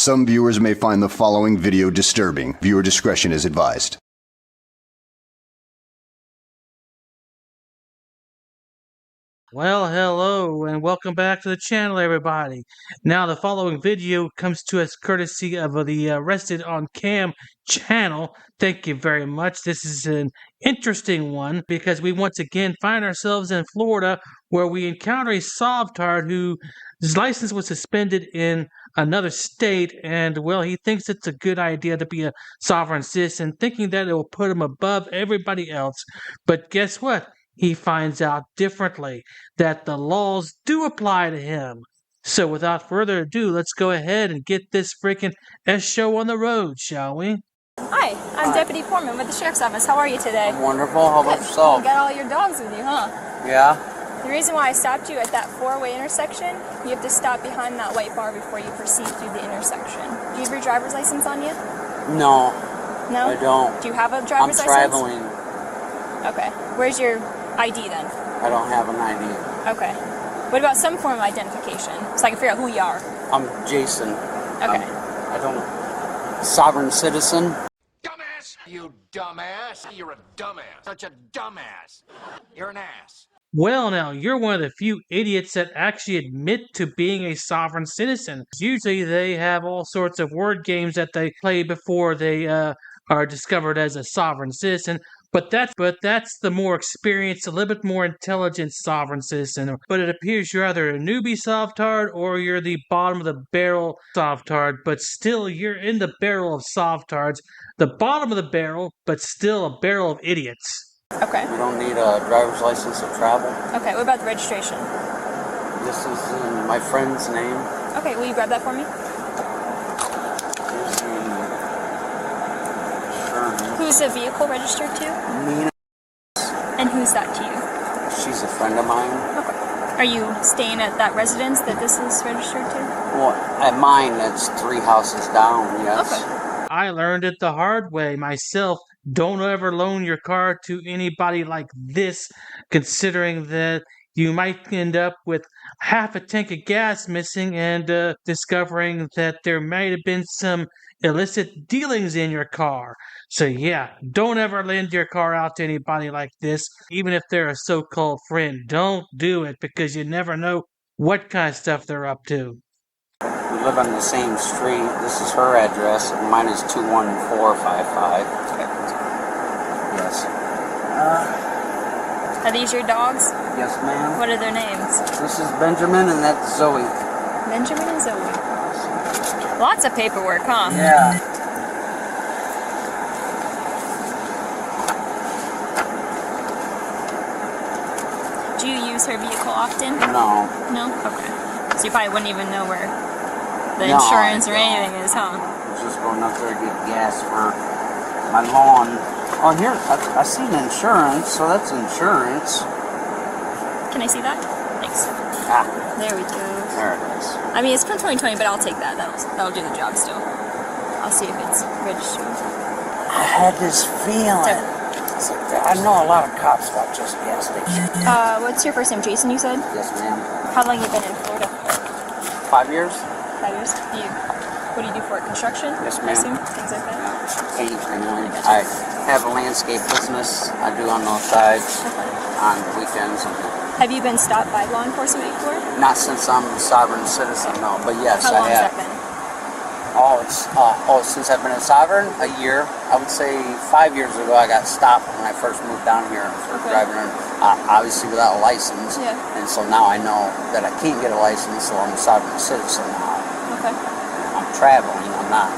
Some viewers may find the following video disturbing. Viewer discretion is advised. Well, hello, and welcome back to the channel, everybody. Now, the following video comes to us courtesy of the Arrested on Cam channel. Thank you very much. This is an interesting one because we once again find ourselves in Florida where we encounter a Sovtard whose license was suspended in another state, and, well, he thinks it's a good idea to be a sovereign citizen, thinking that it will put him above everybody else. But guess what? He finds out differently, that the laws do apply to him. So without further ado, let's go ahead and get this freaking show on the road, shall we? Hi, I'm Deputy Foreman with the Sheriff's Office. How are you today? I'm wonderful. How about yourself? You got all your dogs with you, huh? Yeah. The reason why I stopped you at that four-way intersection, you have to stop behind that white bar before you proceed through the intersection. Do you have your driver's license on you? No. No? I don't. Do you have a driver's license? I'm traveling. Okay. Where's your ID then? I don't have an ID. Okay. What about some form of identification, so I can figure out who you are? I'm Jason. Okay. I don't... Sovereign citizen. Dumbass! You dumbass! You're a dumbass. Such a dumbass. You're an ass. Well, now, you're one of the few idiots that actually admit to being a sovereign citizen. Usually they have all sorts of word games that they play before they are discovered as a sovereign citizen. But that's the more experienced, a little bit more intelligent sovereign citizen. But it appears you're either a newbie Sovtard or you're the bottom of the barrel Sovtard. But still, you're in the barrel of Sovtards. The bottom of the barrel, but still a barrel of idiots. Okay. You don't need a driver's license to travel. Okay, what about the registration? This is in my friend's name. Okay, will you grab that for me? Here's the insurance. Who's the vehicle registered to? Nina. And who's that to you? She's a friend of mine. Okay. Are you staying at that residence that this is registered to? Well, at mine, it's 3 houses down, yes. Okay. I learned it the hard way myself. Don't ever loan your car to anybody like this, considering that you might end up with half a tank of gas missing and discovering that there might have been some illicit dealings in your car. So yeah, don't ever lend your car out to anybody like this, even if they're a so-called friend. Don't do it, because you never know what kind of stuff they're up to. We live on the same street. This is her address, and mine is 21455. Yes. Are these your dogs? Yes, ma'am. What are their names? This is Benjamin, and that's Zoe. Benjamin and Zoe. Lots of paperwork, huh? Yeah. Do you use her vehicle often? No. No? Okay. So you probably wouldn't even know where the No, insurance or I don't. anything is, huh? I was just going up there to get gas for my lawn. Oh, here, I see an insurance, so that's insurance. Can I see that? Thanks. Ah, There we go. there it is. I mean, it's from 2020, but I'll take that. That'll do the job still. I'll see if it's registered. I had this feeling. I know a lot of cops about just gas stations. What's your first name? Jason, you said? Yes, ma'am. How long you been in Florida? 5 years? 5 years? What do you do for it? Construction? Yes, I ma'am. assume? Things like that? Paint and I have a landscape business I do on those sides on weekends. Have you been stopped by law enforcement before? Not since I'm a sovereign citizen, no. But yes, How long I has have. that been? Since I've been a sovereign, a year. I would say 5 years ago I got stopped when I first moved down here for driving, obviously without a license. Yeah. And so now I know that I can't get a license, so I'm a sovereign citizen now. Okay. I'm traveling, I'm not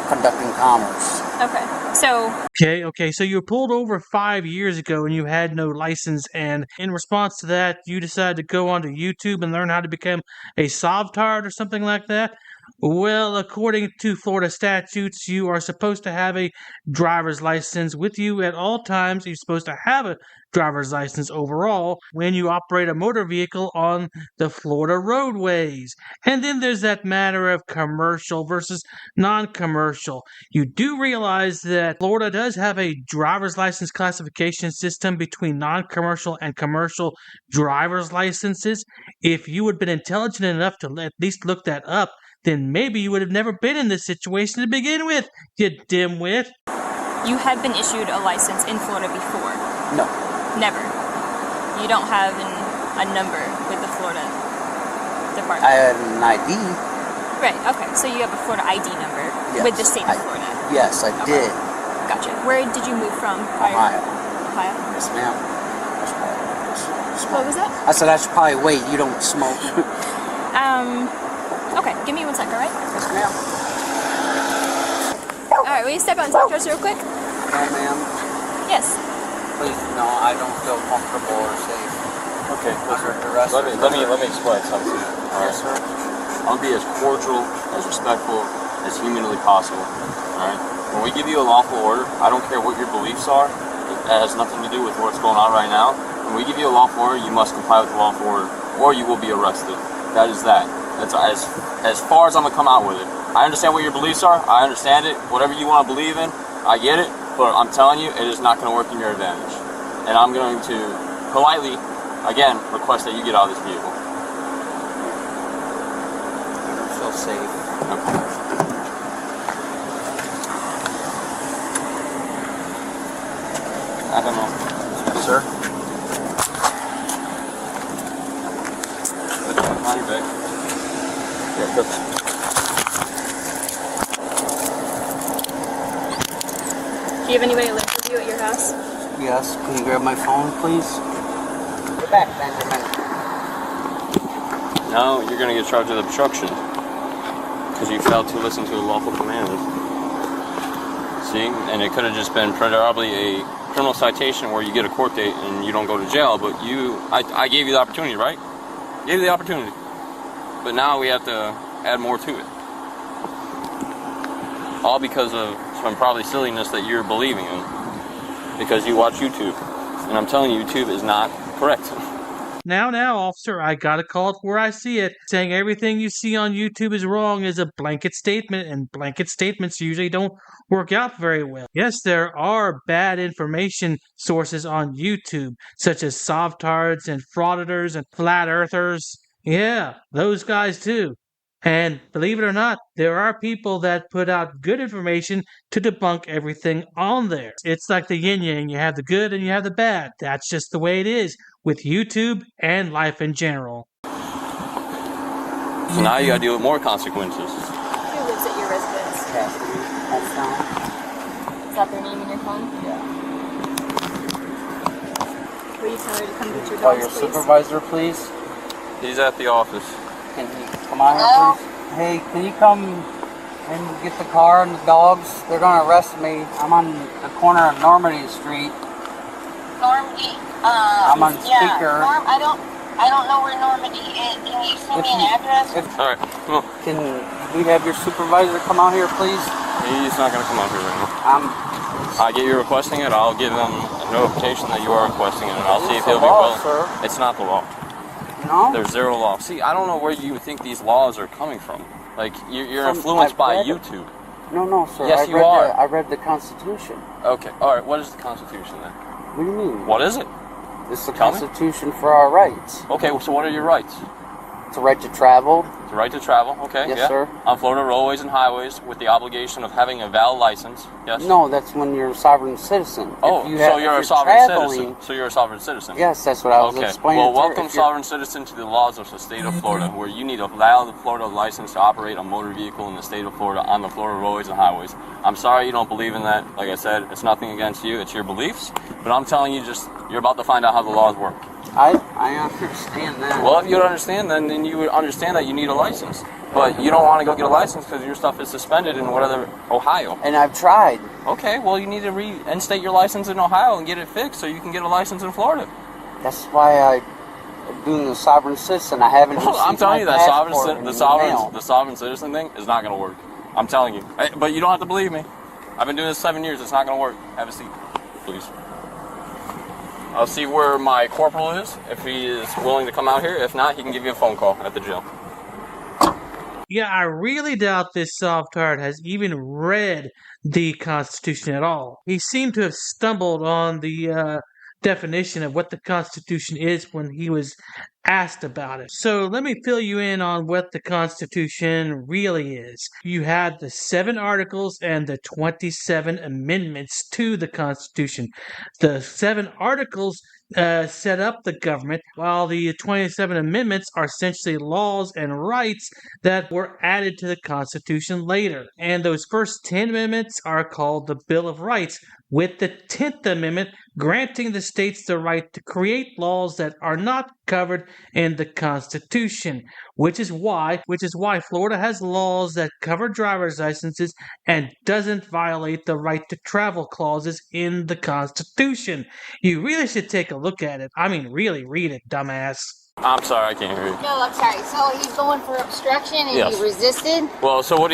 conducting commerce. Okay. So, Okay, so you were pulled over 5 years ago and you had no license, and in response to that, you decided to go onto YouTube and learn how to become a Sovtard or something like that? Well, according to Florida statutes, you are supposed to have a driver's license with you at all times. You're supposed to have a driver's license overall when you operate a motor vehicle on the Florida roadways. And then there's that matter of commercial versus non-commercial. You do realize that Florida does have a driver's license classification system between non-commercial and commercial driver's licenses. If you had been intelligent enough to at least look that up, then maybe you would have never been in this situation to begin with, you dimwit. You have been issued a license in Florida before? No. Never. You don't have a number with the Florida department? I had an ID. Right, okay. So you have a Florida ID number with the state of Florida? Yes, I did. Gotcha. Where did you move from prior? Ohio. Yes, ma'am. What was that? I said I should probably wait. You don't smoke. Okay, give me 1 second, all right? Yes, ma'am. Alright, will you step out and talk to us real quick? No, ma'am. Yes. Please, no, I don't feel comfortable or safe. Okay, Under arrest. let me explain something. Yes, sir. I'll be as cordial, as respectful, as humanly possible. Alright? When we give you a lawful order, I don't care what your beliefs are. It has nothing to do with what's going on right now. When we give you a lawful order, you must comply with the lawful order, or you will be arrested. That is that. That's as far as I'm gonna come out with it. I understand what your beliefs are. I understand it. Whatever you want to believe in, I get it. But I'm telling you, it is not going to work in your advantage. And I'm going to politely, again, request that you get out of this vehicle. I don't feel safe. Okay. I don't know. Sir? On your back. Yeah, good. Do you have anybody live with you at your house? Yes. Can you grab my phone, please? Get back, Benjamin. Now you're going to get charged with obstruction because you failed to listen to a lawful command. See? And it could have just been probably a criminal citation where you get a court date and you don't go to jail, but I gave you the opportunity, right? Gave you the opportunity. But now we have to add more to it. All because of some probably silliness that you're believing in. Because you watch YouTube. And I'm telling you, YouTube is not correct. Now, officer, I gotta call it where I see it. Saying everything you see on YouTube is wrong is a blanket statement, and blanket statements usually don't work out very well. Yes, there are bad information sources on YouTube, such as Sovtards and frauditors and flat earthers. Yeah, those guys too. And believe it or not, there are people that put out good information to debunk everything on there. It's like the yin-yang. You have the good and you have the bad. That's just the way it is with YouTube and life in general. So now you gotta deal with more consequences. Who lives at your residence? Cassidy. Hometown. Is that their name in your phone? Yeah. Will you tell her to come get your Call dogs, your please? supervisor, please. He's at the office. Can you come on here, please? Hey, can you come and get the car and the dogs? They're gonna arrest me. I'm on the corner of Normandy Street. Normandy. I'm on Yeah, speaker. I don't know where Normandy is. Can you send me an address? Alright, come on. Can we have your supervisor come out here, please? He's not gonna come out here right now. I get you requesting it, I'll give him a notification that you are requesting it, and I'll see if he'll be willing. Sir. It's not the law. No? There's zero law. See, I don't know where you think these laws are coming from. Like, you're From- influenced I've by read it. YouTube. No, sir. Yes, you are. I read the Constitution. Okay, alright, what is the Constitution then? What do you mean? What is it? It's the Tell me. Constitution for our rights. Okay, so what are your rights? It's a right to travel. The right to travel, okay, Yes, yeah. sir. On Florida roadways and highways with the obligation of having a valid license, yes? No, that's when you're a sovereign citizen. Oh, If you so have- you're if a sovereign traveling- citizen. So you're a sovereign citizen. Yes, that's what I was Okay. explaining. Well, to her. welcome, If you're- sovereign citizen, to the laws of the state of Florida, where you need a valid Florida license to operate a motor vehicle in the state of Florida on the Florida roadways and highways. I'm sorry you don't believe in that. Like I said, it's nothing against you. It's your beliefs. But I'm telling you, you're about to find out how the laws work. I understand that. Well, if you don't understand, then you would understand that you need a license. But you don't want to go get a license because your stuff is suspended in whatever, Ohio. And I've tried. Okay, well, you need to reinstate your license in Ohio and get it fixed so you can get a license in Florida. That's why I'm doing the sovereign citizen. I haven't. Well, I'm received telling my you that passport in the mail. the sovereign citizen thing is not going to work. I'm telling you. But you don't have to believe me. I've been doing this 7 years. It's not going to work. Have a seat, please. I'll see where my corporal is, if he is willing to come out here. If not, he can give you a phone call at the jail. Yeah, I really doubt this Sovtard has even read the Constitution at all. He seemed to have stumbled on the definition of what the Constitution is when he was asked about it. So let me fill you in on what the Constitution really is. You have the 7 articles and the 27 amendments to the Constitution. The 7 articles set up the government, while the 27 amendments are essentially laws and rights that were added to the Constitution later. And those first 10 amendments are called the Bill of Rights, with the 10th Amendment granting the states the right to create laws that are not covered in the Constitution, which is why Florida has laws that cover driver's licenses and doesn't violate the right to travel clauses in the Constitution. You really should take a look at it. I mean, really read it, dumbass. I'm sorry, I can't hear you. No, I'm sorry. So he's going for obstruction and Yes. he resisted? Well, so when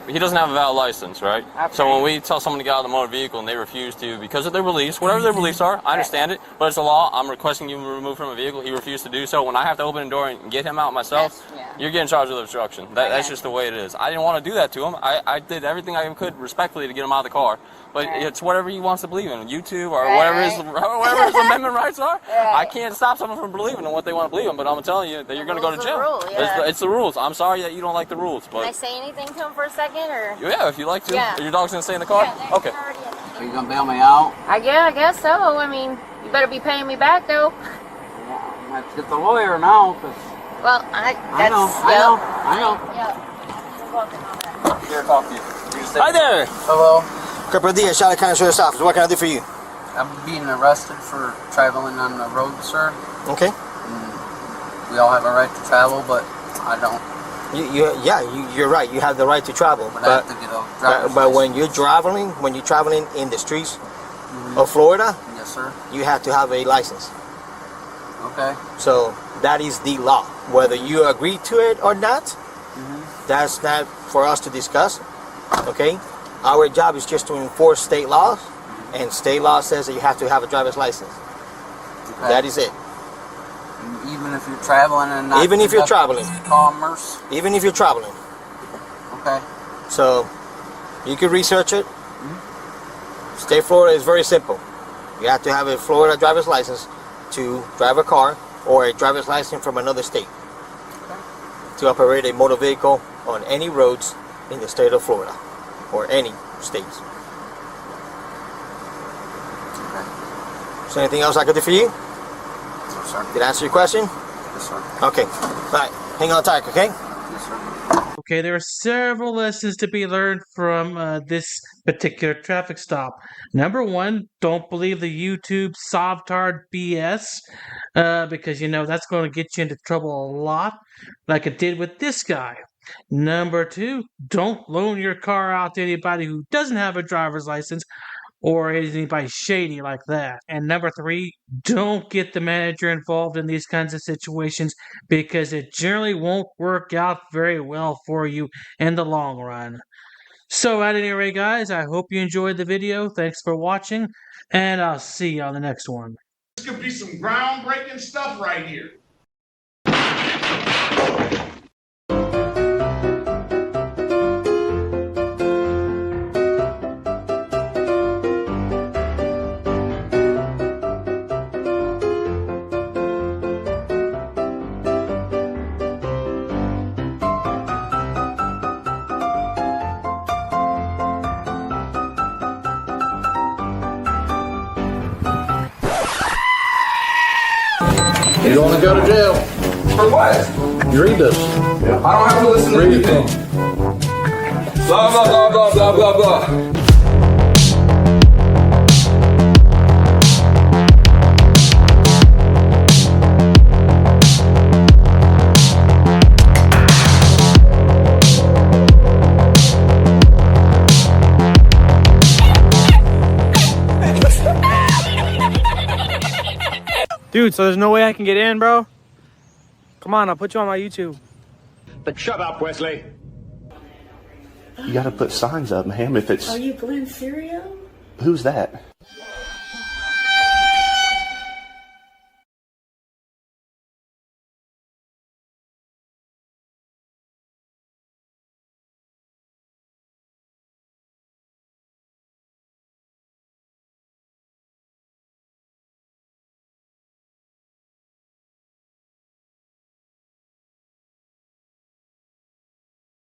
he doesn't have a valid license, right? Okay. So when we tell someone to get out of the motor vehicle and they refuse to because of their beliefs, whatever their beliefs are, I understand it, but it's a law. I'm requesting you remove from a vehicle. He refused to do so. When I have to open the door and get him out myself, you're getting charged with obstruction. That's just the way it is. I didn't want to do that to him. I did everything I could respectfully to get him out of the car. But it's whatever he wants to believe in, YouTube or whatever his amendment rights are. I can't stop someone from believing in what they want to believe in, but I'm telling you that you're going to go to jail. It's the rules. I'm sorry that you don't like the rules. But Can I say anything to him for a second? Or? yeah, if you like to. Yeah. Your dog's going to stay in the car? Yeah, Okay. Are you gonna bail me out? I guess so. I mean, you better be paying me back, though. Yeah, let's get the lawyer now, cause Well, I know. Yeah. Here, talk to you. Hi there. Hello. Couple of dias, Charlotte County Sheriff's Office. What can I do for you? I'm being arrested for traveling on the road, sir. Okay. We all have a right to travel, but I don't. You're right. You have the right to travel, But I have to get a driver's but when license. you're traveling in the streets of Florida, Yes, sir. you have to have a license. Okay. So that is the law. Whether you agree to it or not, that's not for us to discuss. Okay. Our job is just to enforce state laws, and state law says that you have to have a driver's license. Okay. That is it. Even if you're traveling and not Even if you're traveling. commerce. Even if you're traveling. Okay. So you can research it. State of Florida is very simple. You have to have a Florida driver's license to drive a car, or a driver's license from another state to operate a motor vehicle on any roads in the state of Florida, or any states. Is there anything else I could do for you? Yes, sir. Did I answer your question? Yes, sir. Okay. All right. Hang on tight, okay? Yes, sir. Okay, there are several lessons to be learned from this particular traffic stop. Number 1, don't believe the YouTube Sovtard BS, because you know that's going to get you into trouble a lot, like it did with this guy. Number 2, don't loan your car out to anybody who doesn't have a driver's license or anybody shady like that. And number 3, don't get the manager involved in these kinds of situations, because it generally won't work out very well for you in the long run. So at any rate, guys, I hope you enjoyed the video. Thanks for watching, and I'll see you on the next one. This could be some groundbreaking stuff right here. You don't want to go to jail. For what? You read this. I don't have to listen to Read it. anything. Blah, blah, blah, blah, blah, blah, blah. Dude, so there's no way I can get in, bro? Come on, I'll put you on my YouTube. But shut up, Wesley. You gotta put signs up, ma'am, if it's... Are you Glenn Serio? Who's that?